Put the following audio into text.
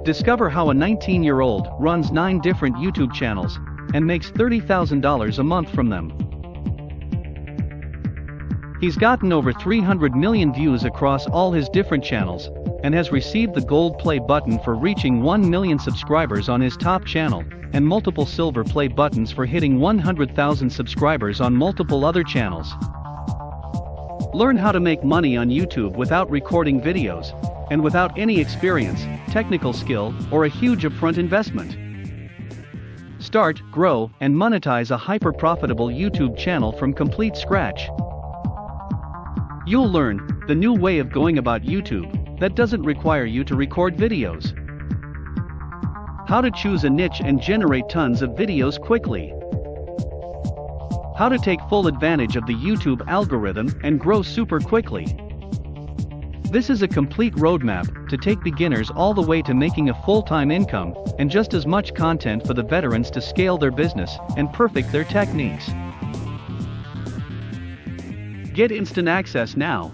Discover how a 19-year-old runs 9 different YouTube channels and makes $30,000 a month from them. He's gotten over 300 million views across all his different channels and has received the gold play button for reaching 1 million subscribers on his top channel and multiple silver play buttons for hitting 100,000 subscribers on multiple other channels. Learn how to make money on YouTube without recording videos and without any experience, technical skill, or a huge upfront investment. Start, grow, and monetize a hyper-profitable YouTube channel from complete scratch. You'll learn the new way of going about YouTube that doesn't require you to record videos. How to choose a niche and generate tons of videos quickly. How to take full advantage of the YouTube algorithm and grow super quickly. This is a complete roadmap to take beginners all the way to making a full-time income, and just as much content for the veterans to scale their business and perfect their techniques. Get instant access now.